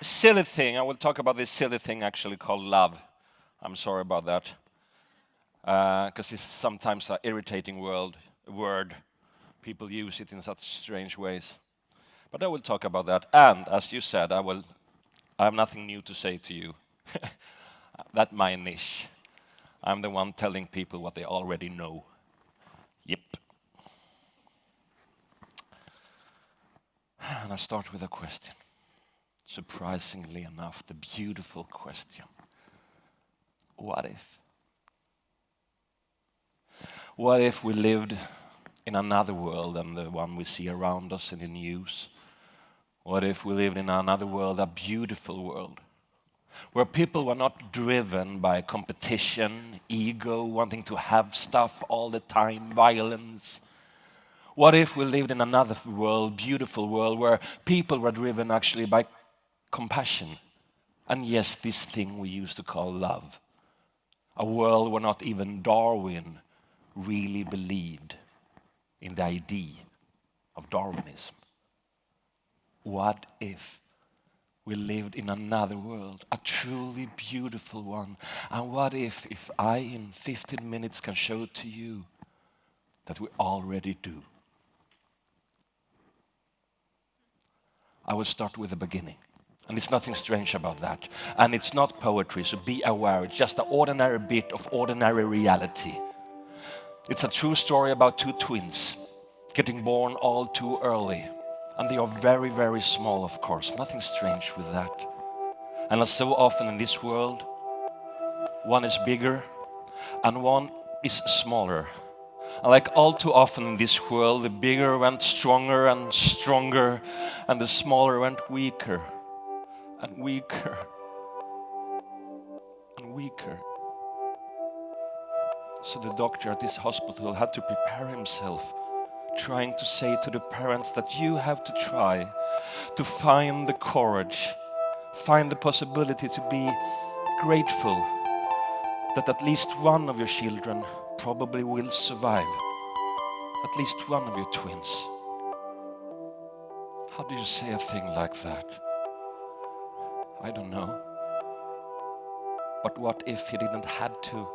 silly thing. I will talk about this silly thing actually called love. I'm sorry about that. Because it's sometimes an irritating word. People use it in such strange ways. But I will talk about that. And as you said, I have nothing new to say to you. That's my niche. I'm the one telling people what they already know. Yep. And I start with a question. Surprisingly enough, the beautiful question. What if? What if we lived in another world than the one we see around us in the news? What if we lived in another world, a beautiful world, where people were not driven by competition, ego, wanting to have stuff all the time, violence? What if we lived in another world, beautiful world, where people were driven actually by compassion? And yes, this thing we used to call love. A world where not even Darwin really believed in the idea of Darwinism. What if we lived in another world, a truly beautiful one? And what if I in 15 minutes can show to you that we already do? I will start with the beginning. And it's nothing strange about that. And it's not poetry, so be aware. It's just an ordinary bit of ordinary reality. It's a true story about two twins getting born all too early. And they are very, very small, of course. Nothing strange with that. And as so often in this world, one is bigger and one is smaller. And like all too often in this world, the bigger went stronger and stronger, and the smaller went weaker and weaker and weaker. So the doctor at this hospital had to prepare himself, trying to say to the parents that you have to try to find the courage, find the possibility to be grateful that at least one of your children probably will survive. At least one of your twins. How do you say a thing like that? I don't know. But what if he didn't had to?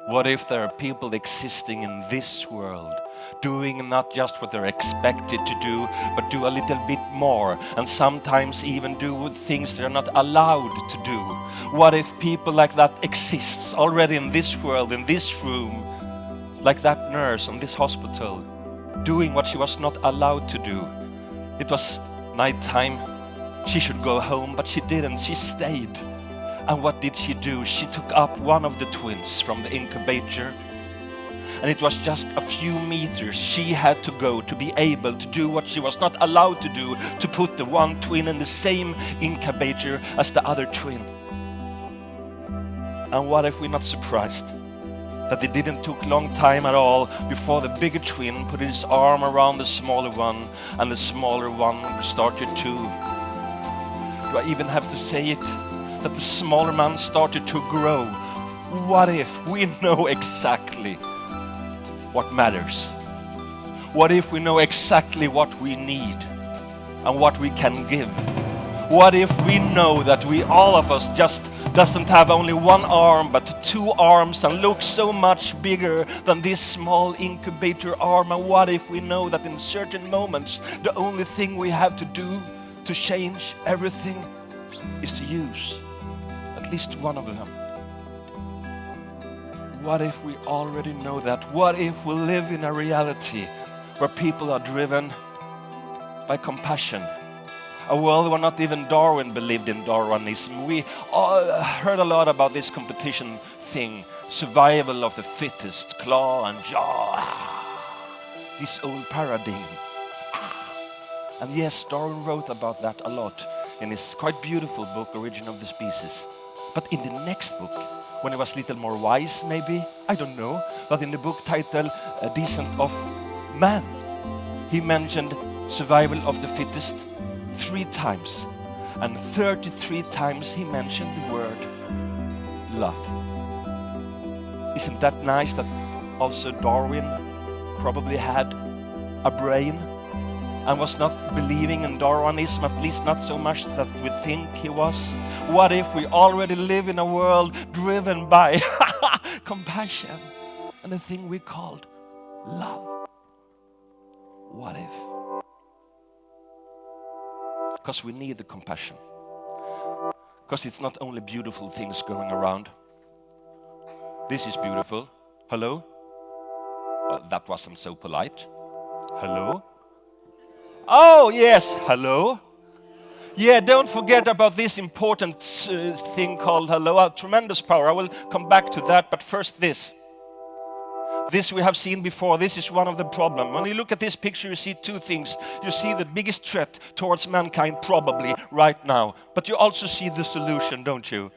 What if there are people existing in this world, doing not just what they're expected to do, but do a little bit more, and sometimes even do things they're not allowed to do? What if people like that exists already in this world, in this room, like that nurse in this hospital, doing what she was not allowed to do? It was nighttime. She should go home, but she didn't. She stayed. And what did she do? She took up one of the twins from the incubator, and it was just a few meters she had to go to be able to do what she was not allowed to do, to put the one twin in the same incubator as the other twin. And what if we're not surprised that it didn't took long time at all before the bigger twin put his arm around the smaller one, and the smaller one started to, do I even have to say it, that the smaller man started to grow? What if we know exactly what matters? What if we know exactly what we need and what we can give? What if we know that we, all of us, just doesn't have only one arm but two arms and looks so much bigger than this small incubator arm? And what if we know that in certain moments the only thing we have to do to change everything is to use at least one of them? What if we already know that? What if we live in a reality where people are driven by compassion? A world where not even Darwin believed in Darwinism. We all heard a lot about this competition thing, survival of the fittest, claw and jaw, this old paradigm. And yes, Darwin wrote about that a lot in his quite beautiful book, Origin of the Species. But in the next book, when he was a little more wise, maybe, I don't know, but in the book titled Descent of Man, he mentioned survival of the fittest 3 times. And 33 times he mentioned the word love. Isn't that nice that also Darwin probably had a brain and was not believing in Darwinism, at least not so much that we think he was? What if we already live in a world driven by compassion and a thing we called love? What if? Because we need the compassion. Because it's not only beautiful things going around. This is beautiful. Hello? Well, that wasn't so polite. Hello? Oh, yes, hello. Yeah, don't forget about this important thing called hello. Tremendous power. I will come back to that, but first this. This we have seen before. This is one of the problems. When you look at this picture, you see two things. You see the biggest threat towards mankind probably right now. But you also see the solution, don't you?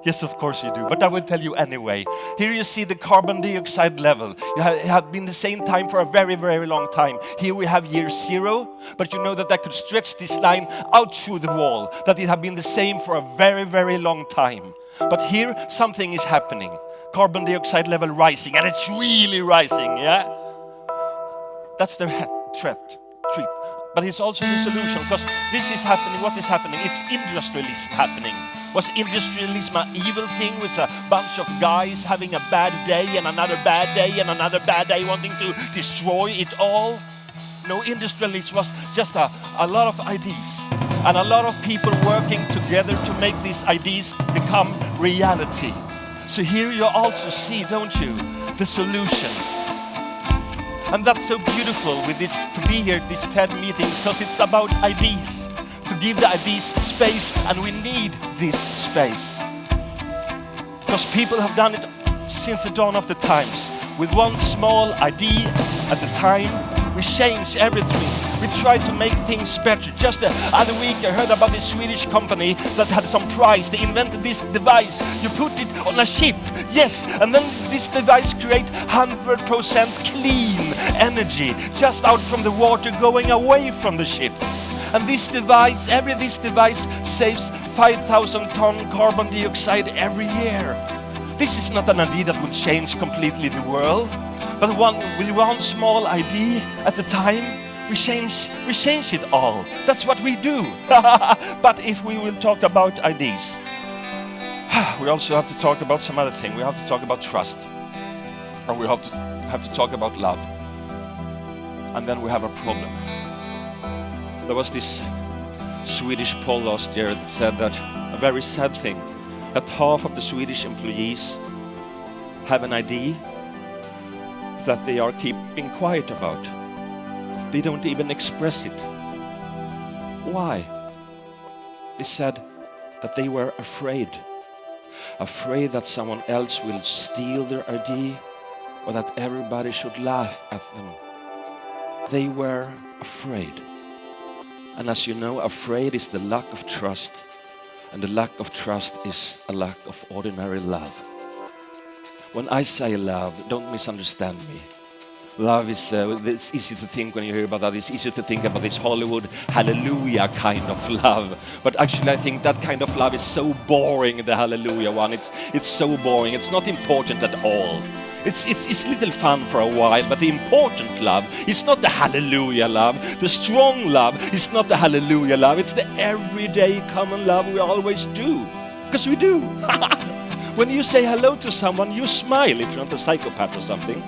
Yes, of course you do, but I will tell you anyway. Here you see the carbon dioxide level. It had been the same time for a very, very long time. Here we have year 0, but you know that I could stretch this line out through the wall, that it had been the same for a very, very long time. But here something is happening. Carbon dioxide level rising, and it's really rising, yeah? That's the threat. But it's also the solution, because this is happening. What is happening? It's industrialism happening. Was industrialism an evil thing with a bunch of guys having a bad day and another bad day and another bad day wanting to destroy it all? No, industrialism was just a lot of ideas and a lot of people working together to make these ideas become reality. So here you also see, don't you, the solution. And that's so beautiful with this, to be here at these TED meetings, because it's about ideas. To give the ideas space, and we need this space. Because people have done it since the dawn of the times. With one small idea at a time, we change everything. We try to make things better. Just the other week I heard about this Swedish company that had some prize. They invented this device. You put it on a ship, yes, and then this device creates 100% clean energy just out from the water going away from the ship. And this device saves 5,000 ton carbon dioxide every year. This is not an idea that will change completely the world, but with one small idea at a time, we change it all. That's what we do. But if we will talk about ideas, we also have to talk about some other thing. We have to talk about trust, and we have to talk about love. And then we have a problem. There was this Swedish poll last year that said that a very sad thing, that half of the Swedish employees have an idea that they are keeping quiet about. They don't even express it. Why? They said that they were afraid that someone else will steal their idea, or that everybody should laugh at them. They were afraid. And as you know, afraid is the lack of trust. And the lack of trust is a lack of ordinary love. When I say love, don't misunderstand me. Love is, it's easy to think when you hear about that. It's easy to think about this Hollywood hallelujah kind of love. But actually I think that kind of love is so boring, the hallelujah one. It's so boring. It's not important at all. It's little fun for a while, but the important love is not the hallelujah love. The strong love is not the hallelujah love. It's the everyday common love we always do. Because we do. When you say hello to someone, you smile. If you're not a psychopath or something,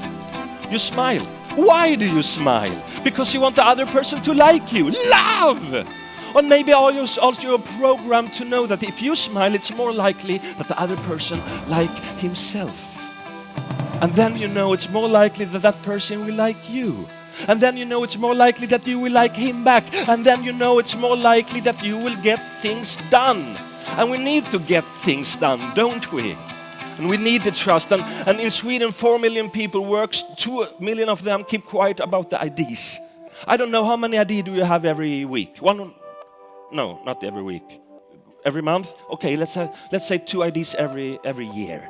you smile. Why do you smile? Because you want the other person to like you. Love! Or maybe also you're programmed to know that if you smile, it's more likely that the other person like himself. And then you know it's more likely that that person will like you. And then you know it's more likely that you will like him back. And then you know it's more likely that you will get things done. And we need to get things done, don't we? And we need the trust. And in Sweden, 4 million people work. 2 million of them keep quiet about the ideas. I don't know, how many ideas do you have every week? One? No, not every week. Every month? Okay, let's say 2 ideas every year.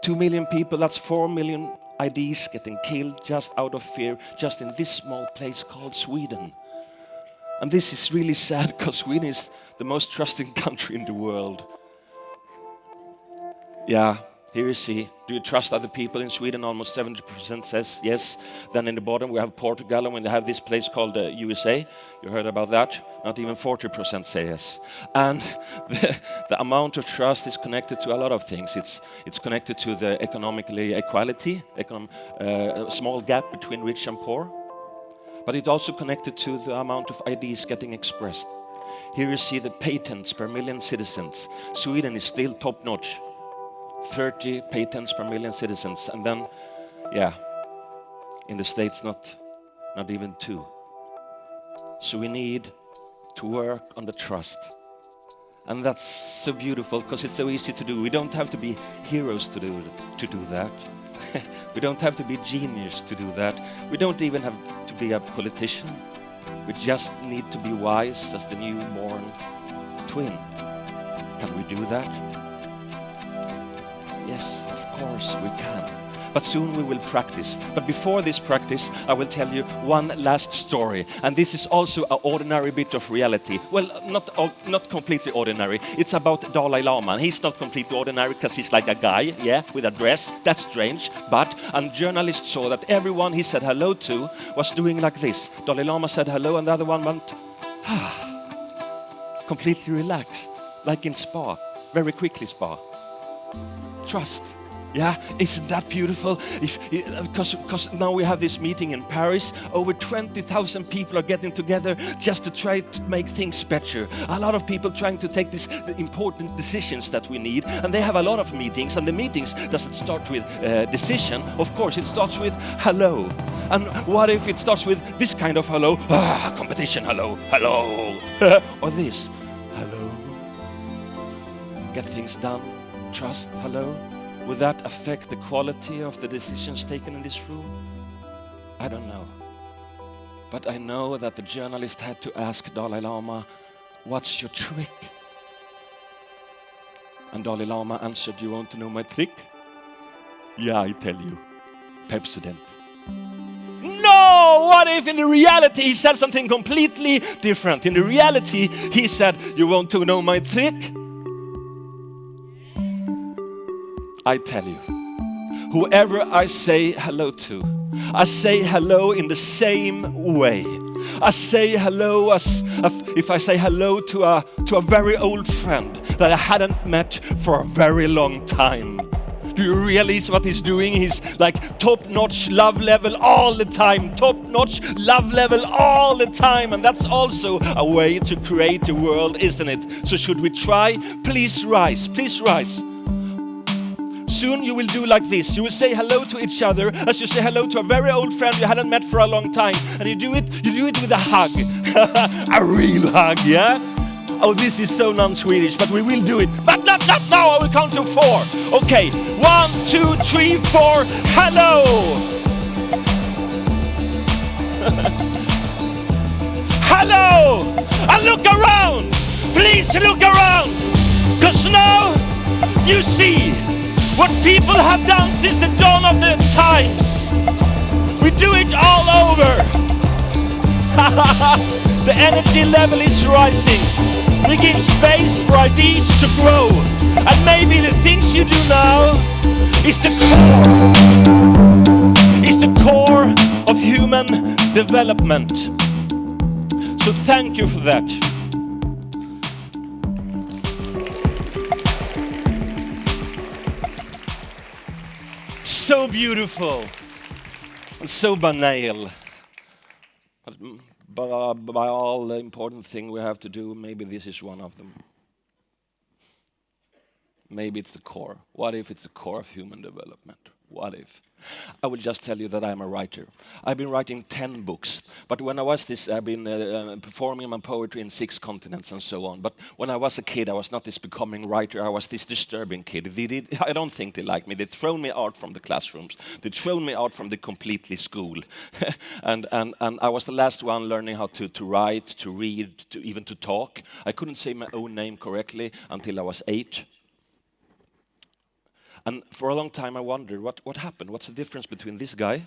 2 million people, that's 4 million ideas getting killed just out of fear, just in this small place called Sweden. And this is really sad, because Sweden is the most trusting country in the world. Yeah, Here you see, do you trust other people? In Sweden, almost 70% says yes. Then in the bottom, we have Portugal, and when they have this place called USA, you heard about that? Not even 40% say yes. And the amount of trust is connected to a lot of things. It's connected to the economically equality, small gap between rich and poor. But it's also connected to the amount of ideas getting expressed. Here you see the patents per million citizens. Sweden is still top-notch. 30 patents per million citizens, and then, in the States, not even 2. So we need to work on the trust. And that's so beautiful, because it's so easy to do. We don't have to be heroes to do that. We don't have to be genius to do that. We don't even have to be a politician. We just need to be wise as the newborn twin. Can we do that? Yes, of course we can. But soon we will practice. But before this practice, I will tell you one last story. And this is also an ordinary bit of reality. Well, not completely ordinary. It's about Dalai Lama. And he's not completely ordinary because he's like a guy, with a dress. That's strange. But a journalist saw that everyone he said hello to was doing like this. Dalai Lama said hello, and the other one went, completely relaxed, like in spa, very quickly spa. Trust. Isn't that beautiful? Because now we have this meeting in Paris. Over 20,000 people are getting together just to try to make things better. A lot of people trying to take these important decisions that we need. And they have a lot of meetings. And the meetings doesn't start with decision. Of course, it starts with hello. And what if it starts with this kind of hello? Competition, hello, hello. Or this, hello. Get things done. Trust, hello. Would that affect the quality of the decisions taken in this room? I don't know. But I know that the journalist had to ask Dalai Lama, what's your trick? And Dalai Lama answered, you want to know my trick? Yeah, I tell you. Pepsodent. No! What if in the reality he said something completely different? In the reality, he said, you want to know my trick? I tell you, whoever I say hello to, I say hello in the same way. I say hello as if I say hello to a very old friend that I hadn't met for a very long time. Do you realize what he's doing? He's like top-notch love level all the time. Top-notch love level all the time. And that's also a way to create the world, isn't it? So should we try? Please rise. Please rise. Soon you will do like this. You will say hello to each other as you say hello to a very old friend you hadn't met for a long time. And you do it with a hug. A real hug, yeah? Oh, this is so non-Swedish, but we will do it. But not now, I will count to 4. Okay, 1, 2, 3, 4, hello! Hello! And look around! Please look around! Because now you see what people have done since the dawn of the times. We do it all over. The energy level is rising. We give space for ideas to grow. And maybe the things you do now is the core of human development. So thank you for that. So beautiful and so banal. But by all the important things we have to do, maybe this is one of them. Maybe it's the core. What if it's the core of human development? What if? I will just tell you that I'm a writer. I've been writing 10 books. But when I was this, I've been performing my poetry in 6 continents and so on. But when I was a kid, I was not this becoming writer. I was this disturbing kid. I don't think they liked me. They'd thrown me out from the classrooms. They'd thrown me out from the completely school. and I was the last one learning how to write, to read, even to talk. I couldn't say my own name correctly until I was 8. And for a long time I wondered what happened. What's the difference between this guy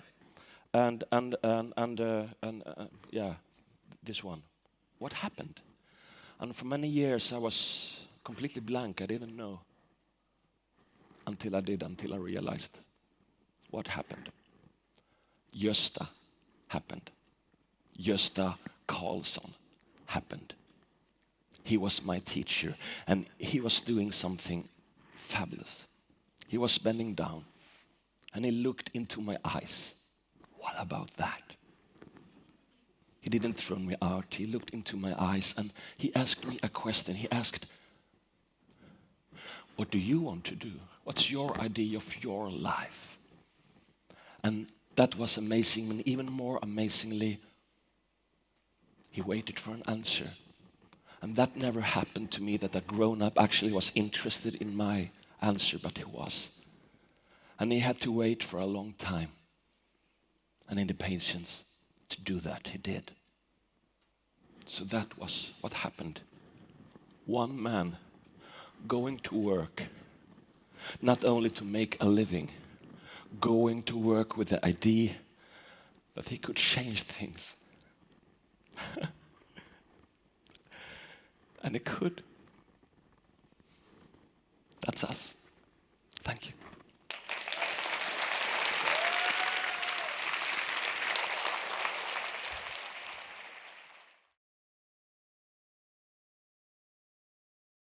and this one? What happened? And for many years I was completely blank. I didn't know. until I realized what happened. Gösta happened. Gösta Karlsson happened. He was my teacher, and he was doing something fabulous. He was bending down, and he looked into my eyes. What about that? He didn't throw me out. He looked into my eyes, and he asked me a question. He asked, what do you want to do? What's your idea of your life? And that was amazing, and even more amazingly, he waited for an answer. And that never happened to me, that a grown-up actually was interested in my answer, but he was. And he had to wait for a long time. And in the patience to do that, he did. So that was what happened. One man going to work, not only to make a living, going to work with the idea that he could change things. And he could. That's us.